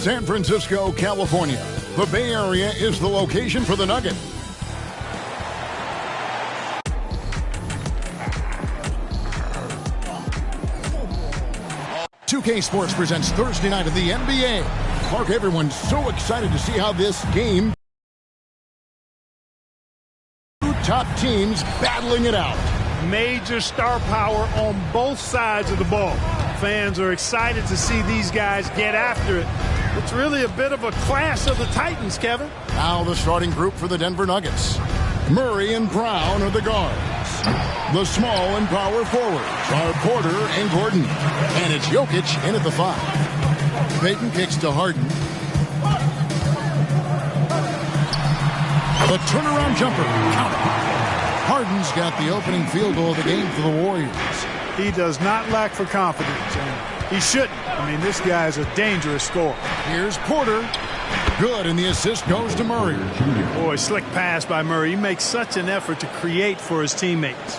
San Francisco, California. The Bay Area is the location for the Nugget. "2K Sports presents Thursday night of the NBA. Mark, everyone's so excited to see how this game... Two top teams battling it out. Major star power on both sides of the ball. Fans are excited to see these guys get after it. It's really a bit of a clash of the Titans, Kevin. Now the starting group for the Denver Nuggets. Murray and Brown are the guards. The small and power forwards are Porter and Gordon. And it's Jokic in at the 5. Payton kicks to Harden. The turnaround jumper. Count it. Harden's got the opening field goal of the game for the Warriors. He does not lack for confidence, and he shouldn't. I mean, this guy's a dangerous scorer. Here's Porter. Good, and the assist goes to Murray. Boy, slick pass by Murray. He makes such an effort to create for his teammates.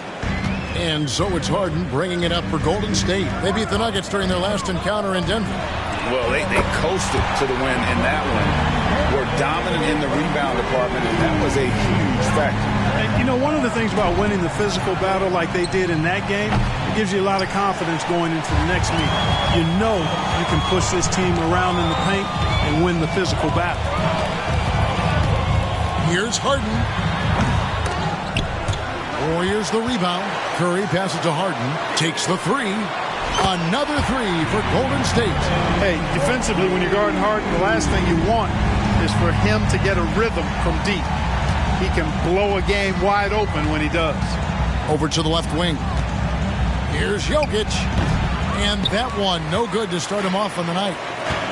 And so it's Harden bringing it up for Golden State. They beat the Nuggets during their last encounter in Denver. Well, they coasted to the win in that one. Were dominant in the rebound department, and that was a huge factor. And, you know, one of the things about winning the physical battle like they did in that game, it gives you a lot of confidence going into the next meet. You know you can push this team around in the paint and win the physical battle. Here's Harden. Warriors the rebound. Curry passes to Harden. Takes the 3. Another 3 for Golden State. Hey, defensively, when you're guarding Harden, the last thing you want is for him to get a rhythm from deep. He can blow a game wide open when he does. Over to the left wing. Here's Jokic. And that one, no good to start him off on the night.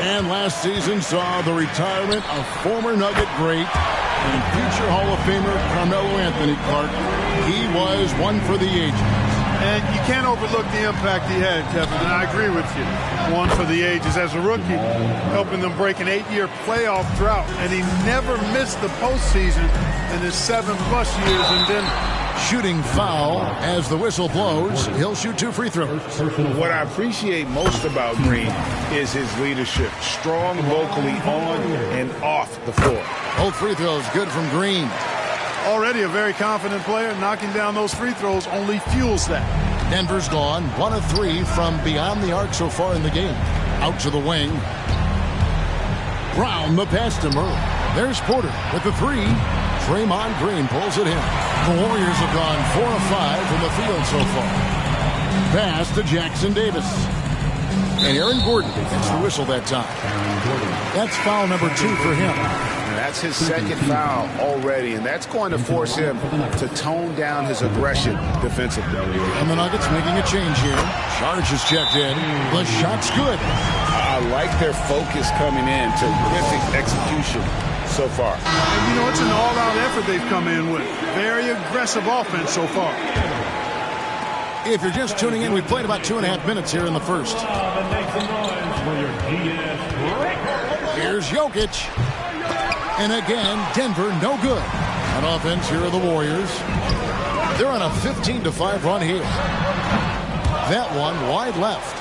And last season saw the retirement of former Nugget great and future Hall of Famer Carmelo Anthony Clark. He was one for the ages. And you can't overlook the impact he had, Kevin, and I agree with you. One for the ages as a rookie, helping them break an 8-year playoff drought, and he never missed the postseason in his 7+ years in Denver. Shooting foul as the whistle blows. He'll shoot 2 free throws. What I appreciate most about Green is his leadership. Strong vocally on and off the floor. Both free throws good from Green. Already a very confident player. Knocking down those free throws only fuels that. Denver's gone 1 of 3 from beyond the arc so far in the game. Out to the wing. Brown the pass to Murray. There's Porter with the 3. Draymond Green pulls it in. The Warriors have gone 4 of 5 from the field so far. Pass to Jackson Davis. And Aaron Gordon gets the whistle that time. That's foul number 2 for him. That's his second foul already, and that's going to force him to tone down his aggression defensively. And the Nuggets making a change here. Charge is checked in. The shot's good. I like their focus coming in. Terrific execution so far. And, you know, it's an all-out effort they've come in with. Very aggressive offense so far. If you're just tuning in, we played about 2.5 minutes here in the first. Here's Jokic. And again, Denver no good. On offense, here are the Warriors. They're on a 15-5 run here. That one wide left.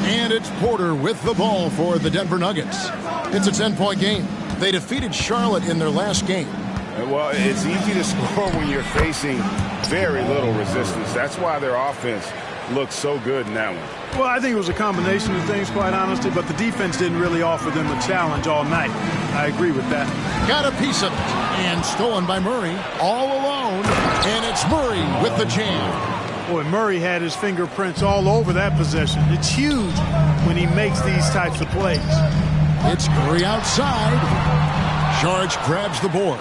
And it's Porter with the ball for the Denver Nuggets. It's a 10-point game. They defeated Charlotte in their last game. Well, it's easy to score when you're facing very little resistance. That's why their offense looked so good in that one. Well, I think it was a combination of things, quite honestly, but the defense didn't really offer them a challenge all night. I agree with that. Got a piece of it. And stolen by Murray. All alone. And it's Murray with the jam. Boy, Murray had his fingerprints all over that possession. It's huge when he makes these types of plays. It's Curry outside. Charge grabs the board.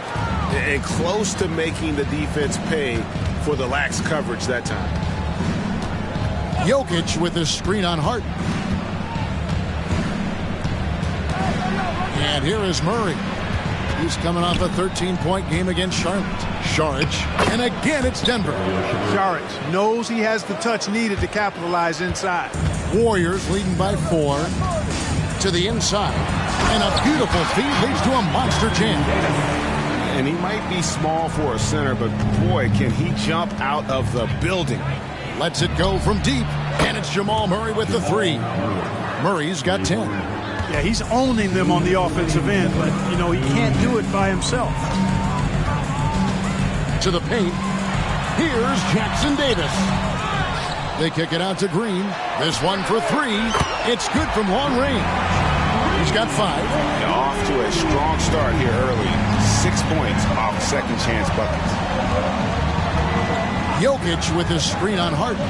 And close to making the defense pay for the lax coverage that time. Jokic with his screen on Harden. And here is Murray. He's coming off a 13-point game against Charlotte. Charge. And again, it's Denver. Charge knows he has the touch needed to capitalize inside. Warriors leading by 4 to the inside. And a beautiful feed leads to a monster jam. And he might be small for a center, but boy, can he jump out of the building. Lets it go from deep. And it's Jamal Murray with the 3. Murray's got 10. Yeah, he's owning them on the offensive end, but, you know, he can't do it by himself. To the paint. Here's Jackson Davis. They kick it out to Green. This one for three. It's good from long range. He's got 5. Off to a strong start here early. 6 points off second chance buckets. Jokic with his screen on Harden.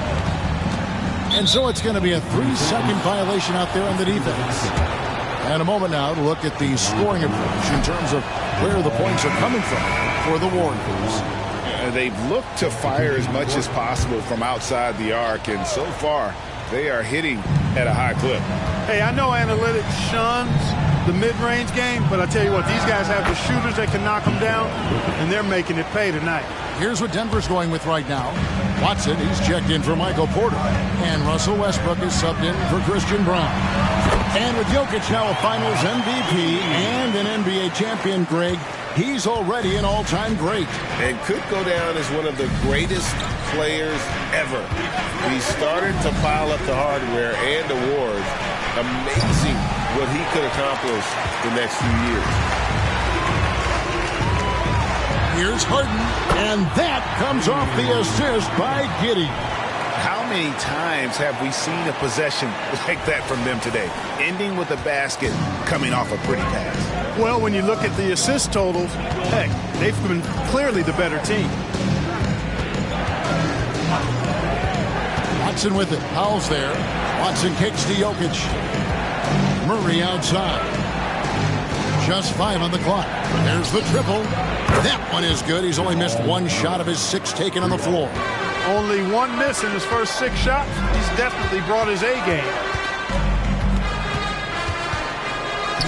And so it's going to be a 3-second violation out there on the defense. And a moment now to look at the scoring approach in terms of where the points are coming from for the Warriors. They've looked to fire as much as possible from outside the arc, and so far they are hitting at a high clip. Hey, I know analytics shuns the mid-range game, but I tell you what, these guys have the shooters that can knock them down, and they're making it pay tonight. Here's what Denver's going with right now. Watson, he's checked in for Michael Porter. And Russell Westbrook is subbed in for Christian Braun. And with Jokic now a Finals MVP and an NBA champion, Greg, he's already an all-time great. And could go down as one of the greatest players ever. He started to pile up the hardware and awards. Amazing what he could accomplish the next few years. Here's Harden, and that comes off the assist by Giddey. How many times have we seen a possession like that from them today, ending with a basket coming off a pretty pass? Well, when you look at the assist totals, heck, they've been clearly the better team. Watson with it. Powell's there. Watson kicks to Jokic. Murray outside. Just 5 on the clock. There's the triple. That one is good. He's only missed 1 shot of his 6 taken on the floor. Only 1 miss in his first 6 shots. He's definitely brought his A game.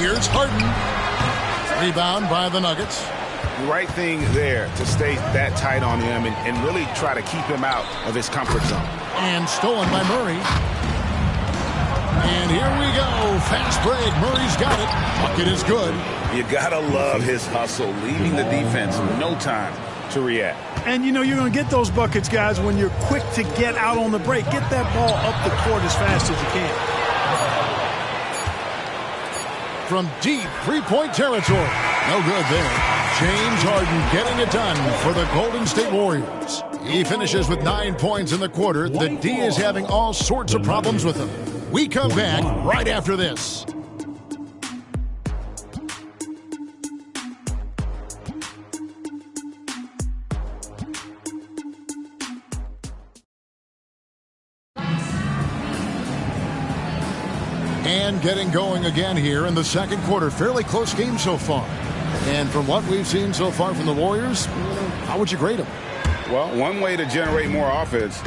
Here's Harden. Rebound by the Nuggets. Right thing there to stay that tight on him and really try to keep him out of his comfort zone. And stolen by Murray. And here we go. Fast break. Murray's got it. Bucket is good. You gotta love his hustle, leaving the defense no time to react. And, you know, you're going to get those buckets, guys, when you're quick to get out on the break. Get that ball up the court as fast as you can. From deep three-point territory. No good there. James Harden getting it done for the Golden State Warriors. He finishes with 9 points in the quarter. The D is having all sorts of problems with him. We come back right after this. And getting going again here in the second quarter. Fairly close game so far. And from what we've seen so far from the Warriors, how would you grade them? Well, one way to generate more offense,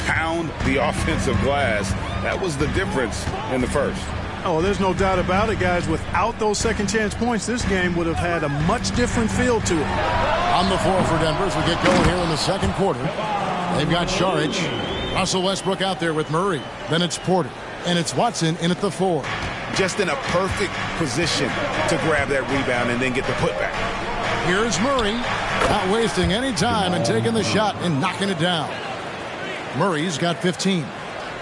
pound the offensive glass. That was the difference in the first. Oh, there's no doubt about it, guys. Without those second chance points, this game would have had a much different feel to it. On the floor for Denver as we get going here in the second quarter. They've got Šarić. Russell Westbrook out there with Murray. Then it's Porter. And it's Watson in at the 4. Just in a perfect position to grab that rebound and then get the putback. Here's Murray. Not wasting any time and taking the shot and knocking it down. Murray's got 15.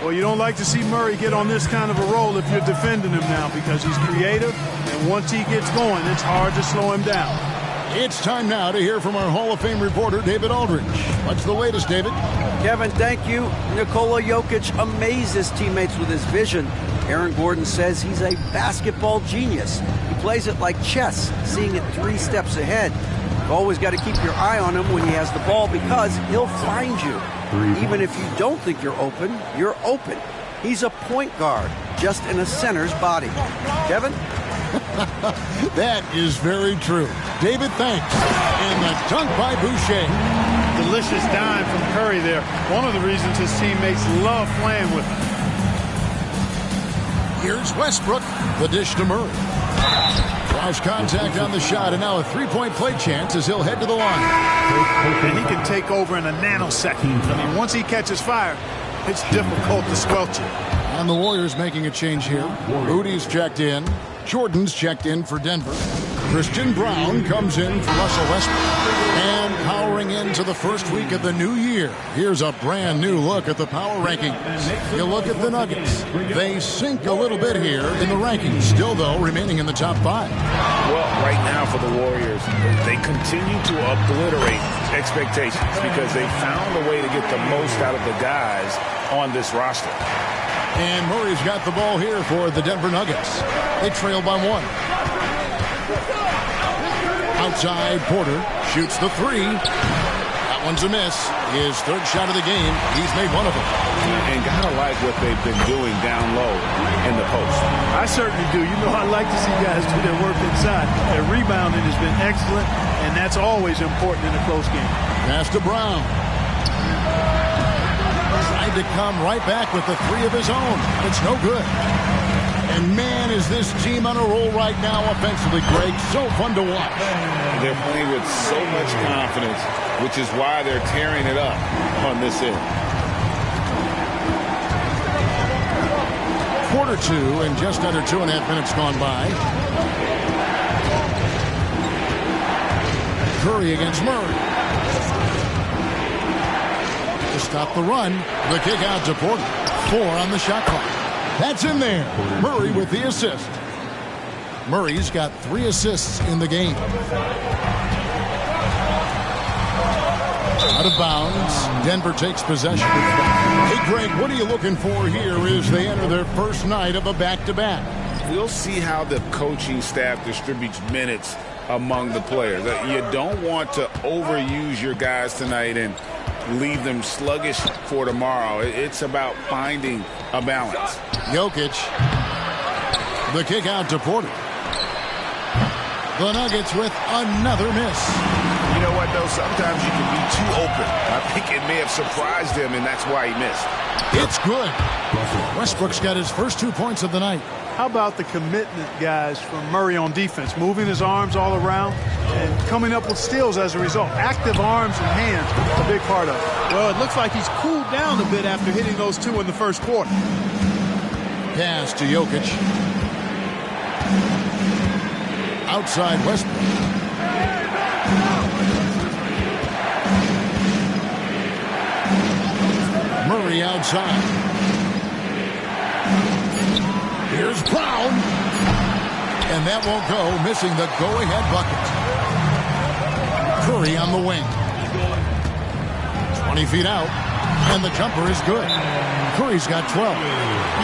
Well, you don't like to see Murray get on this kind of a roll if you're defending him now because he's creative, and once he gets going, it's hard to slow him down. It's time now to hear from our Hall of Fame reporter, David Aldridge. What's the latest, David? Kevin, thank you. Nikola Jokic amazes teammates with his vision. Aaron Gordon says he's a basketball genius. He plays it like chess, seeing it 3 steps ahead. You've always got to keep your eye on him when he has the ball because he'll find you. Even if you don't think you're open, you're open. He's a point guard, just in a center's body. Kevin? That is very true. David, thanks. And the dunk by Boucher. Delicious dime from Curry there. One of the reasons his teammates love playing with him. Here's Westbrook. The dish to Murray. Cross contact on the shot, and now a 3-point play chance as he'll head to the line. And he can take over in a nanosecond. I mean, once he catches fire, it's difficult to squelch it. And the Warriors making a change here. Rudy's checked in. Jordan's checked in for Denver. Christian Braun comes in for Russell Westbrook. And powering into the first week of the new year, here's a brand new look at the power rankings. You look at the Nuggets. They sink a little bit here in the rankings, still, though, remaining in the top 5. Well, right now for the Warriors, they continue to obliterate expectations because they found a way to get the most out of the guys on this roster. And Murray's got the ball here for the Denver Nuggets. They trail by 1. Outside, Porter shoots the 3. That one's a miss. His third shot of the game. He's made one of them. And gotta like what they've been doing down low in the post. I certainly do. You know, I like to see guys do their work inside. Their rebounding has been excellent, and that's always important in a close game. Pass to Brown. Tried to come right back with the 3 of his own. It's no good. And man, is this team on a roll right now offensively, Greg. So fun to watch. They're playing with so much confidence, which is why they're tearing it up on this end. Quarter 2 and just under 2.5 minutes gone by. Curry against Murray. To stop the run, the kick out to Porter. 4 on the shot clock. That's in there. Murray with the assist. Murray's got 3 assists in the game. Out of bounds. Denver takes possession. Hey, Greg, what are you looking for here as they enter their first night of a back-to-back? We'll see how the coaching staff distributes minutes among the players. You don't want to overuse your guys tonight and leave them sluggish for tomorrow. It's about finding a balance. Jokic. The kick out to Porter. The Nuggets with another miss. You know what, though? Sometimes you can be too open. I think it may have surprised him, and that's why he missed. It's good. Westbrook's got his first 2 points of the night. How about the commitment, guys, from Murray on defense? Moving his arms all around and coming up with steals as a result. Active arms and hands, a big part of it. Well, it looks like he's cooled down a bit after hitting those 2 in the first quarter. Pass to Jokic. Outside Westbrook. Murray outside. Here's Brown. And that won't go, missing the go-ahead bucket. Curry on the wing. 20 feet out. And the jumper is good. Curry's got 12.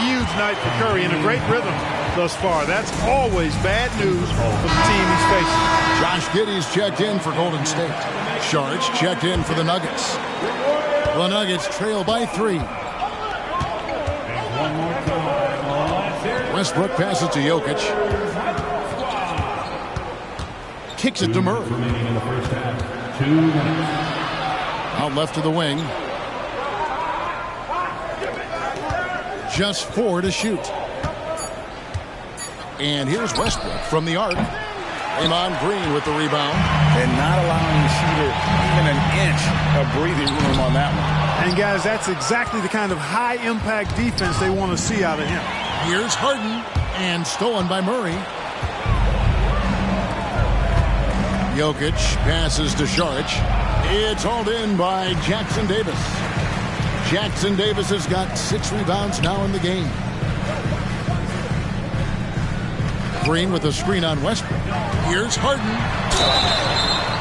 Huge night for Curry and a great rhythm thus far. That's always bad news for the team he's facing. Josh Giddey's checked in for Golden State. Sharge checked in for the Nuggets. The Nuggets trail by 3. Westbrook passes to Jokic. Kicks it to Murray. Out left to the wing. Just 4 to shoot. And here's Westbrook from the arc. Draymond Green with the rebound. And not allowing the shooter even an inch of breathing room on that one. And, guys, that's exactly the kind of high-impact defense they want to see out of him. Here's Harden. And stolen by Murray. Jokic passes to Saric. It's hauled in by Jackson Davis. Jackson Davis has got 6 rebounds now in the game. Green with a screen on Westbrook. Here's Harden.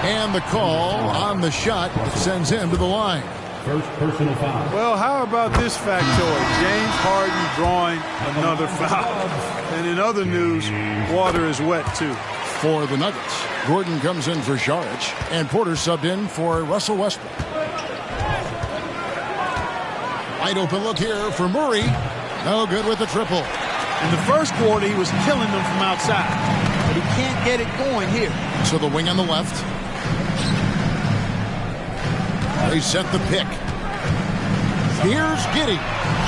And the call on the shot that sends him to the line. First personal foul. Well, how about this factoid? James Harden drawing another foul. And in other news, water is wet, too. For the Nuggets, Gordon comes in for Saric, and Porter subbed in for Russell Westbrook. Wide open look here for Murray. No good with the triple. In the first quarter, he was killing them from outside. But he can't get it going here. So the wing on the left. They set the pick. Here's Giddey.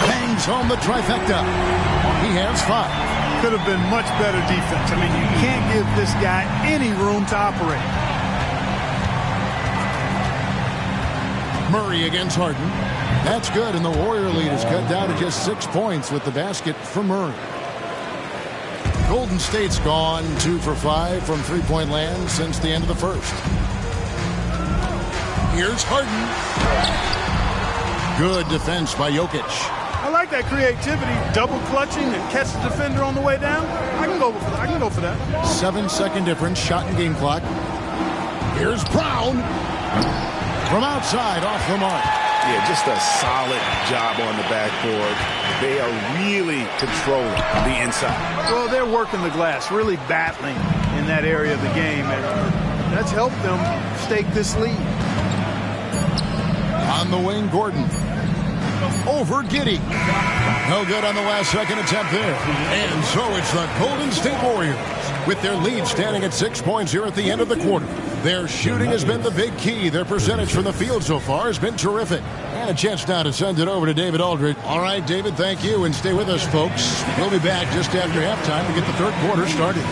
Bangs home the trifecta. He has 5. Could have been much better defense. I mean, you can't give this guy any room to operate. Murray against Harden. That's good, and the Warrior lead is cut down to just 6 points with the basket from Murray. Golden State's gone 2 for 5 from three-point land since the end of the first. Here's Harden. Good defense by Jokic. I like that creativity, double clutching and catch the defender on the way down. I can go for that. 7-second difference, shot and game clock. Here's Brown. From outside, off the mark. Yeah, just a solid job on the backboard. They are really controlling the inside. Well, they're working the glass, really battling in that area of the game, and that's helped them stake this lead. On the wing, Gordon. Over Giddey. No good on the last second attempt there. And so it's the Golden State Warriors with their lead standing at 6 points here at the end of the quarter. Their shooting has been the big key. Their percentage from the field so far has been terrific. And a chance now to send it over to David Aldridge. All right, David, thank you. And stay with us, folks. We'll be back just after halftime to get the third quarter started.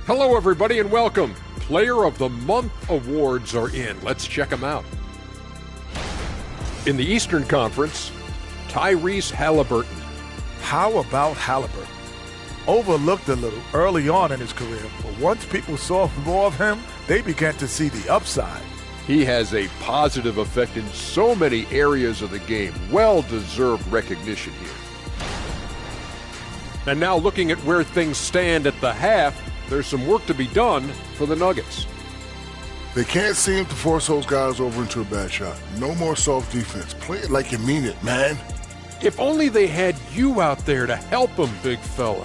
Hello, everybody, and welcome. Player of the Month awards are in. Let's check them out. In the Eastern Conference, Tyrese Halliburton. How about Halliburton? Overlooked a little early on in his career, but once people saw more of him, they began to see the upside. He has a positive effect in so many areas of the game. Well-deserved recognition here. And now looking at where things stand at the half, there's some work to be done for the Nuggets. They can't seem to force those guys over into a bad shot. No more soft defense. Play it like you mean it, man. If only they had you out there to help them, big fella.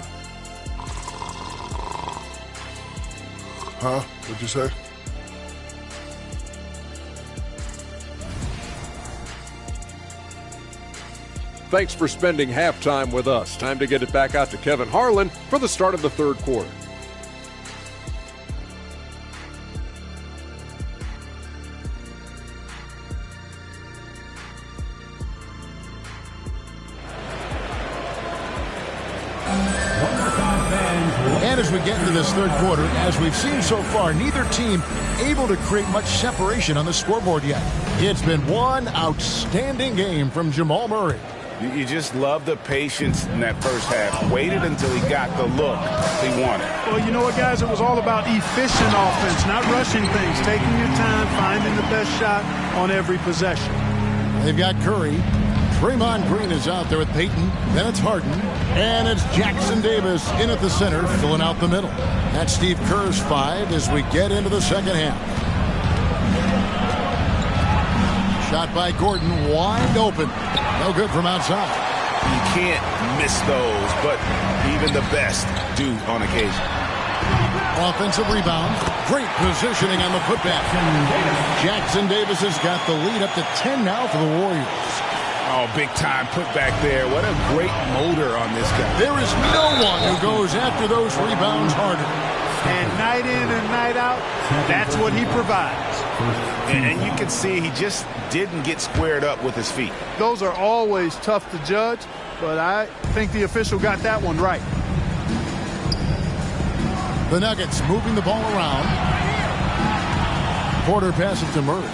Huh? What'd you say? Thanks for spending halftime with us. Time to get it back out to Kevin Harlan for the start of the third quarter. And as we get into this third quarter, as we've seen so far, neither team able to create much separation on the scoreboard yet. It's been one outstanding game from Jamal Murray. You just love the patience in that first half. Waited until he got the look he wanted. Well, you know what, guys? It was all about efficient offense, not rushing things, taking your time, finding the best shot on every possession. They've got Curry. Draymond Green is out there with Payton. Then it's Harden. And it's Jackson Davis in at the center, filling out the middle. That's Steve Kerr's 5 as we get into the second half. Shot by Gordon, wide open. No good from outside. You can't miss those, but even the best do on occasion. Offensive rebound. Great positioning on the putback. Jackson Davis has got the lead up to 10 now for the Warriors. Oh, big time put back there. What a great motor on this guy. There is no one who goes after those rebounds harder. And night in and night out, that's what he provides. And you can see he just didn't get squared up with his feet. Those are always tough to judge, but I think the official got that one right. The Nuggets moving the ball around. Porter passes to Murray.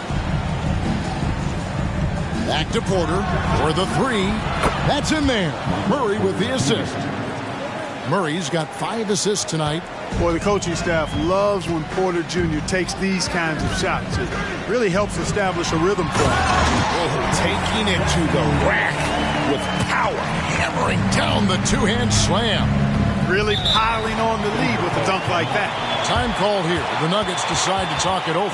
Back to Porter for the 3. That's in there. Murray with the assist. Murray's got 5 assists tonight. Boy, the coaching staff loves when Porter Jr. takes these kinds of shots. It really helps establish a rhythm for him. Oh, taking it to the rack with power. Hammering down the two-hand slam. Really piling on the lead with a dunk like that. Time called here. The Nuggets decide to talk it over.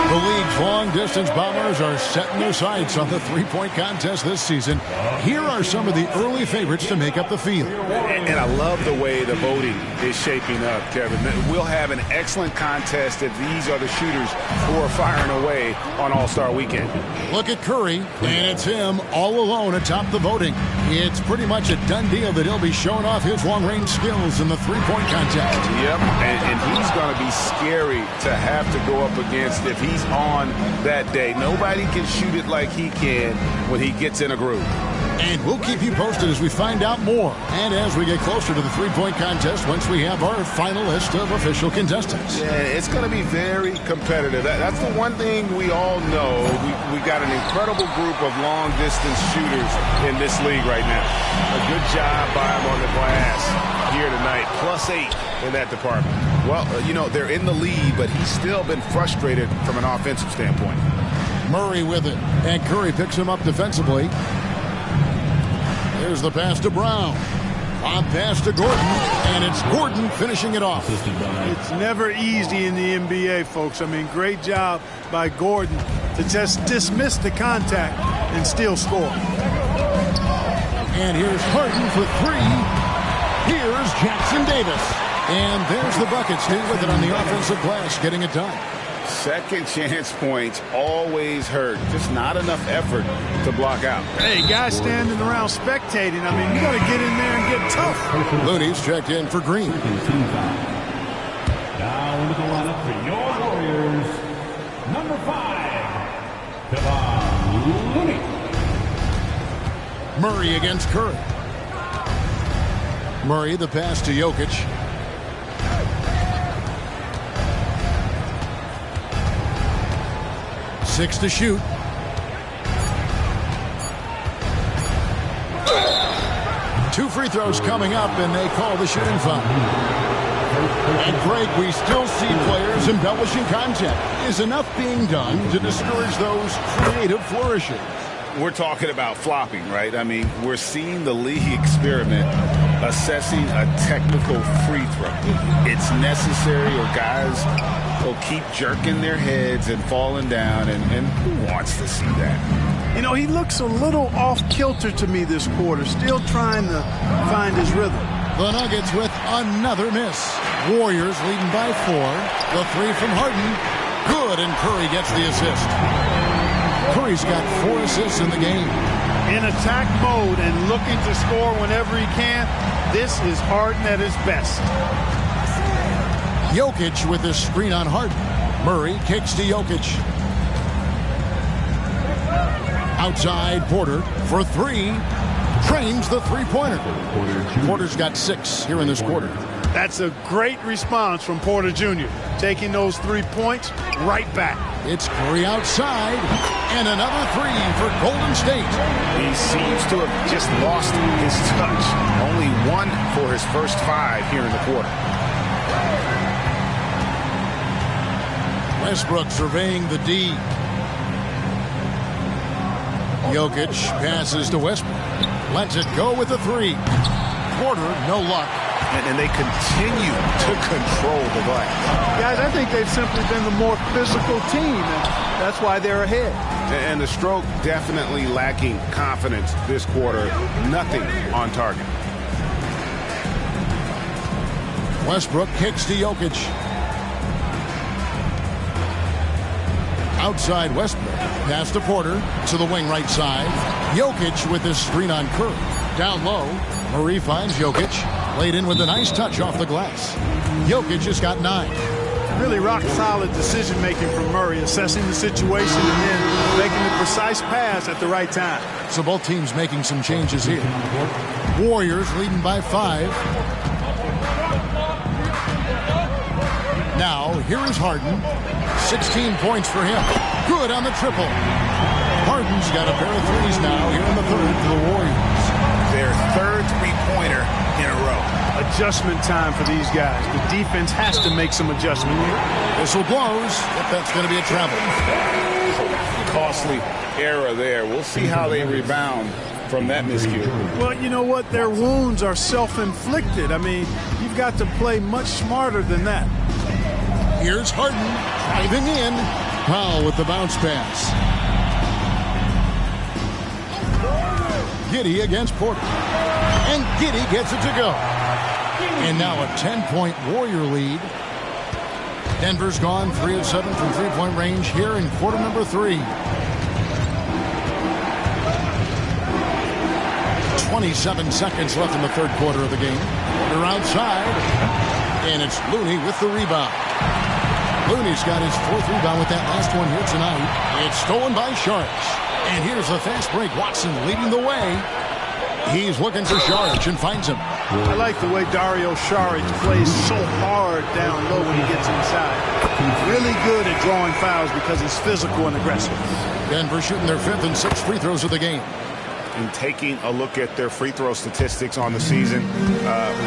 The league's long-distance bombers are setting their sights on the three-point contest this season. Here are some of the early favorites to make up the field. And I love the way the voting is shaping up, Kevin. We'll have an excellent contest if these are the shooters who are firing away on All-Star Weekend. Look at Curry, and it's him all alone atop the voting. It's pretty much a done deal that he'll be showing off his long-range skills in the three-point contest. Yep, and he's going to be scary to have to go up against if he's on that day. Nobody can shoot it like he can when he gets in a groove. And we'll keep you posted as we find out more and as we get closer to the three-point contest once we have our final list of official contestants. Yeah, it's going to be very competitive. That's the one thing we all know. We got an incredible group of long-distance shooters in this league right now. A good job by them on the glass here tonight. +8 in that department. Well, they're in the lead, but he's still been frustrated from an offensive standpoint. Murray with it, and Curry picks him up defensively. Here's the pass to Brown. On pass to Gordon, and it's Gordon finishing it off. It's never easy in the NBA, folks. I mean, great job by Gordon to just dismiss the contact and still score. And here's Harden for three. Here's Jackson Davis. And there's the bucket. Stay with it on the offensive glass, getting it done. Second chance points always hurt. Just not enough effort to block out. Hey, guys standing around spectating. I mean, you got to get in there and get tough. Looney's checked in for Green. Now into the lineup for your Warriors, number 5, Kevon Looney. Murray against Curry. Murray, the pass to Jokic. Six to shoot. Two free throws coming up, and they call the shooting foul. And Greg, we still see players embellishing contact. Is enough being done to discourage those creative flourishes? We're talking about flopping, right? I mean, we're seeing the league experiment assessing a technical free throw. It's necessary, or guys will keep jerking their heads and falling down, and who wants to see that? You know, he looks a little off-kilter to me this quarter, still trying to find his rhythm. The Nuggets with another miss. Warriors leading by 4. The three from Harden. Good, and Curry gets the assist. Curry's got 4 assists in the game. In attack mode and looking to score whenever he can, this is Harden at his best. Jokic with this screen on Harden. Murray kicks to Jokic. Outside, Porter for 3. Trains the three-pointer. Porter's got 6 here in this quarter. That's a great response from Porter Jr. Taking those 3 points right back. It's Curry outside, and another 3 for Golden State. He seems to have just lost his touch. Only 1 for his first 5 here in the quarter. Westbrook surveying the D. Jokic passes to Westbrook. Lets it go with the 3. Porter, no luck. And they continue to control the glass. Guys, I think they've simply been the more physical team, and that's why they're ahead. And the stroke definitely lacking confidence this quarter. Nothing on target. Westbrook kicks to Jokic. Outside Westbrook. Pass to Porter to the wing right side. Jokic with this screen on Curry. Down low. Murray finds Jokic. Laid in with a nice touch off the glass. Jokic has got 9. Really rock-solid decision-making from Murray, assessing the situation and then making the precise pass at the right time. So both teams making some changes here. Warriors leading by 5. Now, here is Harden. 16 points for him. Good on the triple. Harden's got a pair of 3s now here in the third for the Warriors. Their third three-pointer in a row. Adjustment time for these guys. The defense has to make some adjustment here. Whistle blows, but that's going to be a travel. Costly error there. We'll see how they rebound from that miscue. Well, you know what? Their wounds are self-inflicted. I mean, you've got to play much smarter than that. Here's Harden driving in. Powell with the bounce pass. Giddey against Porter. And Giddey gets it to go. And now a 10-point Warrior lead. Denver's gone 3 of 7 from three-point range here in quarter number 3. 27 seconds left in the third quarter of the game. They're outside. And it's Looney with the rebound. Looney's got his 4th rebound with that last one here tonight. It's stolen by Sharks. And here's the fast break. Watson leading the way. He's looking for Saric and finds him. I like the way Dario Saric plays so hard down low when he gets inside. Really good at drawing fouls because he's physical and aggressive. Denver shooting their 5th and 6th free throws of the game. And taking a look at their free throw statistics on the season,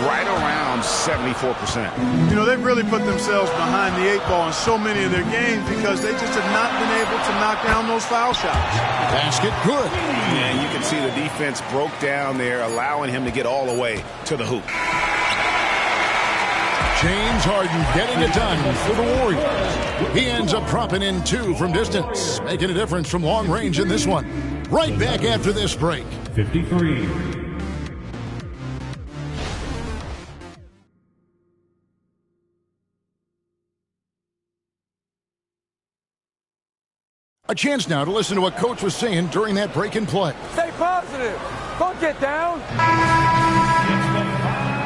right around 74%. You know, they've really put themselves behind the 8 ball in so many of their games because they just have not been able to knock down those foul shots. Basket good. And you can see the defense broke down there, allowing him to get all the way to the hoop. James Harden getting it done for the Warriors. He ends up dropping in 2 from distance, making a difference from long range in this one. Right back after this break. 53. A chance now to listen to what Coach was saying during that break in play. Stay positive. Don't get down.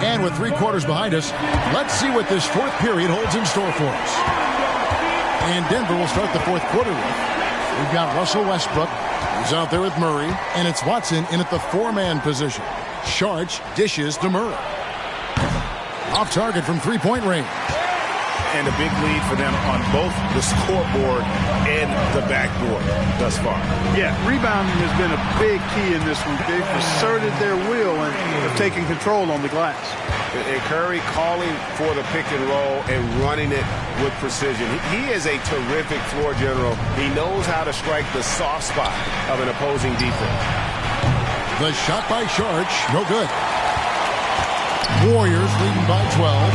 And with 3 quarters behind us, let's see what this 4th period holds in store for us. And Denver will start the 4th quarter with. We've got Russell Westbrook. He's out there with Murray, and it's Watson in at the 4-man position. Saric dishes to Murray. Off target from 3-point range. And a big lead for them on both the scoreboard and the backboard thus far. Yeah, rebounding has been a big key in this one. They've asserted their will and have taken control on the glass. And Curry calling for the pick and roll and running it with precision. He is a terrific floor general. He knows how to strike the soft spot of an opposing defense. The shot by Saric, no good. Warriors leading by 12.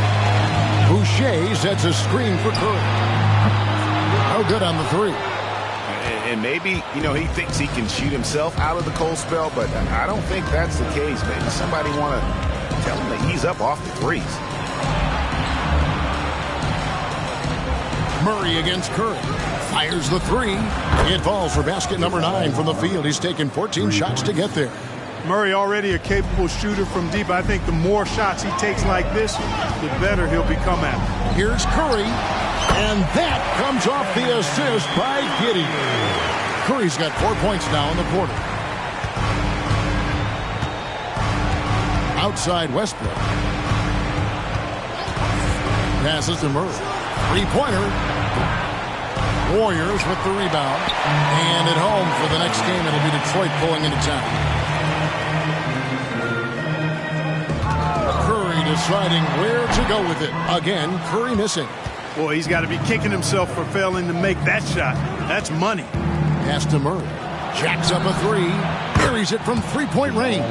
Boucher sets a screen for Curry. No good on the 3. And maybe, you know, he thinks he can shoot himself out of the cold spell, but I don't think that's the case. Maybe somebody want to tell him to ease up off the 3s. Murray against Curry. Fires the 3. It falls for basket number 9 from the field. He's taken 14 shots to get there. Murray already a capable shooter from deep. I think the more shots he takes like this, the better he'll become at it. Here's Curry, and that comes off the assist by Giddey. Curry's got 4 points now in the quarter. Outside Westbrook. Passes to Murray. 3-pointer. Warriors with the rebound. And at home for the next game, it'll be Detroit pulling into town. Deciding where to go with it. Again, Curry missing. Boy, he's got to be kicking himself for failing to make that shot. That's money. Pass to Murray. Jacks up a 3. Buries it from 3-point range.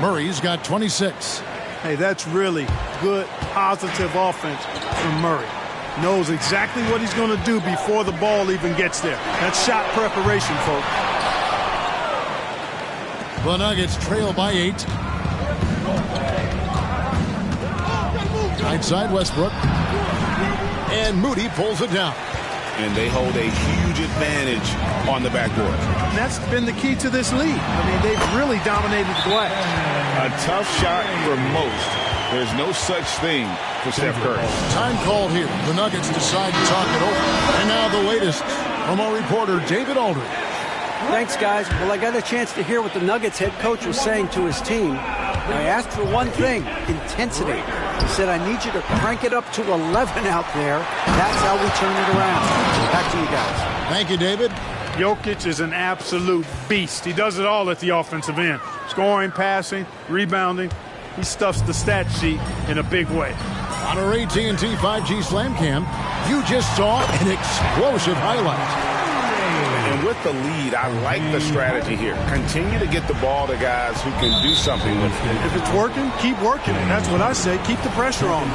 Murray's got 26. Hey, that's really good, positive offense from Murray. Knows exactly what he's going to do before the ball even gets there. That's shot preparation, folks. The Nuggets trail by 8. Outside Westbrook. And Moody pulls it down. And they hold a huge advantage on the backboard. And that's been the key to this lead. I mean, they've really dominated the glass. A tough shot for most. There's no such thing for Steph Curry. Time called here. The Nuggets decide to talk it over. And now the latest from our reporter, David Aldridge. Thanks, guys. Well, I got a chance to hear what the Nuggets head coach was saying to his team. I asked for one thing, intensity. He said, I need you to crank it up to 11 out there. That's how we turn it around. Back to you guys. Thank you, David. Jokic is an absolute beast. He does it all at the offensive end. Scoring, passing, rebounding. He stuffs the stat sheet in a big way. On our AT&T 5G Slam Cam, you just saw an explosive highlight. And with the lead, I like the strategy here. Continue to get the ball to guys who can do something with it. If it's working, keep working it. That's what I say. Keep the pressure on.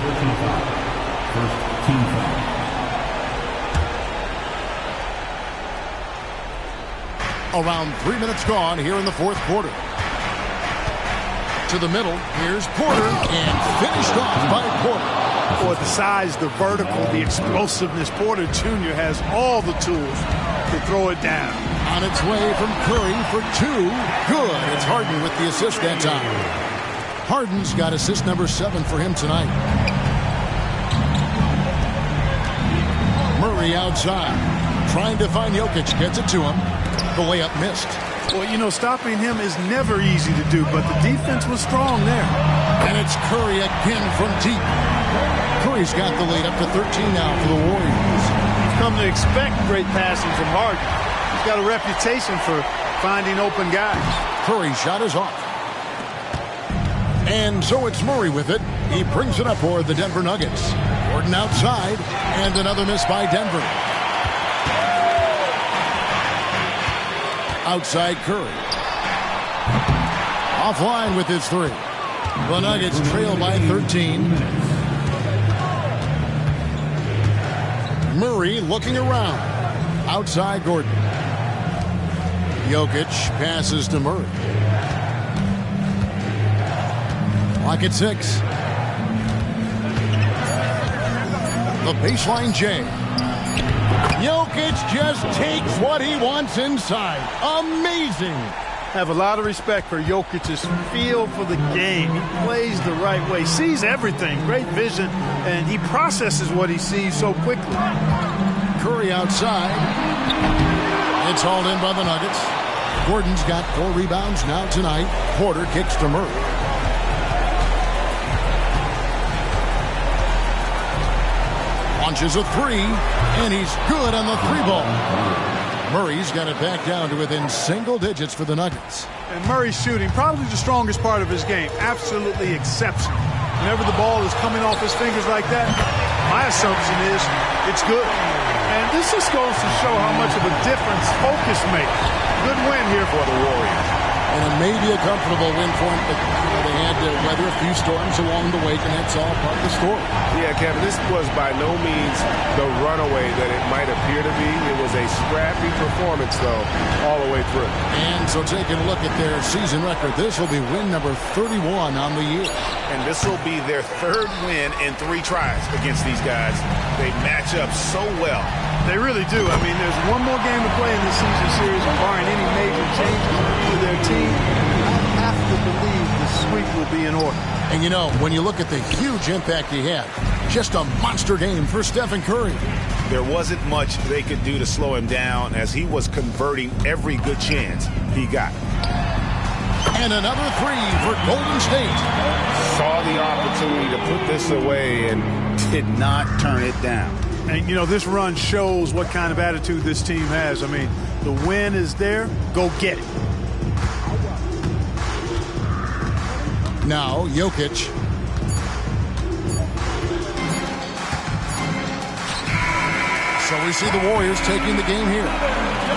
Around 3 minutes gone here in the 4th quarter. To the middle, here's Porter, and finished off by Porter. Boy, the size, the vertical, the explosiveness. Porter Jr. has all the tools to throw it down. On its way from Curry for 2. Good. It's Harden with the assist that time. Harden's got assist number 7 for him tonight. Murray outside. trying to find Jokic. Gets it to him. The layup missed. Well, you know, stopping him is never easy to do, but the defense was strong there. And it's Curry again from deep. Curry's got the lead up to 13 now for the Warriors. You've come to expect great passing from Harden. He's got a reputation for finding open guys. Curry's shot is off. And so it's Murray with it. He brings it up for the Denver Nuggets. Gordon outside, and another miss by Denver. Outside Curry. Offline with his three. The Nuggets trail by 13. Murray looking around. Outside Gordon. Jokic passes to Murray. Clock at 6. The baseline J. Jokic just takes what he wants inside. Amazing. Have a lot of respect for Jokic's feel for the game. He plays the right way, sees everything, great vision, and he processes what he sees so quickly. Curry outside. It's hauled in by the Nuggets. Gordon's got 4 rebounds now tonight. Porter kicks to Murray. Launches a three, and he's good on the 3-ball. Murray's got it back down to within single digits for the Nuggets. And Murray's shooting, probably the strongest part of his game. Absolutely exceptional. Whenever the ball is coming off his fingers like that, my assumption is it's good. And this just goes to show how much of a difference focus makes. Good win here for the Warriors. And it may be a comfortable win for them, but they had to weather a few storms along the way, and that's all part of the story. Yeah, Kevin, this was by no means the runaway that it might appear to be. It was a scrappy performance, though, all the way through. And so taking a look at their season record, this will be win number 31 on the year. And this will be their 3rd win in 3 tries against these guys. They match up so well. They really do. I mean, there's one more game to play in this season series, and barring any major changes to their team, I have to believe the sweep will be in order. And you know, when you look at the huge impact he had, just a monster game for Stephen Curry. There wasn't much they could do to slow him down as he was converting every good chance he got. And another 3 for Golden State. Saw the opportunity to put this away and did not turn it down. And, you know, this run shows what kind of attitude this team has. I mean, the win is there. Go get it. Now, Jokic. So we see the Warriors taking the game here.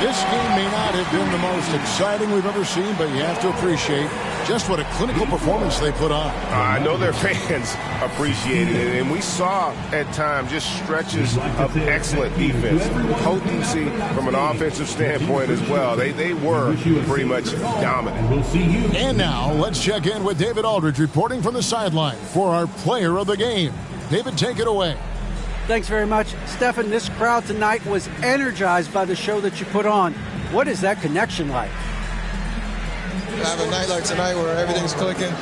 This game may not have been the most exciting we've ever seen, but you have to appreciate just what a clinical performance they put on. I know their fans appreciated it, and we saw at times just stretches of excellent defense, potency from an offensive standpoint as well. They were pretty much dominant. And now let's check in with David Aldridge reporting from the sideline for our player of the game. David, take it away. Thanks very much. Stephen, this crowd tonight was energized by the show that you put on. What is that connection like? Have a night like tonight where everything's clicking.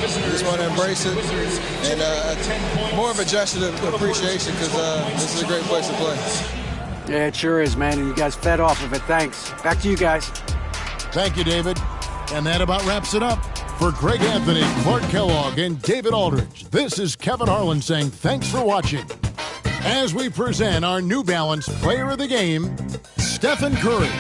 Just want to embrace it. And more of a gesture of appreciation because this is a great place to play. Yeah, it sure is, man. And you guys fed off of it. Thanks. Back to you guys. Thank you, David. And that about wraps it up. For Greg Anthony, Clark Kellogg, and David Aldridge, this is Kevin Harlan saying thanks for watching. As we present our New Balance Player of the Game, Stephen Curry.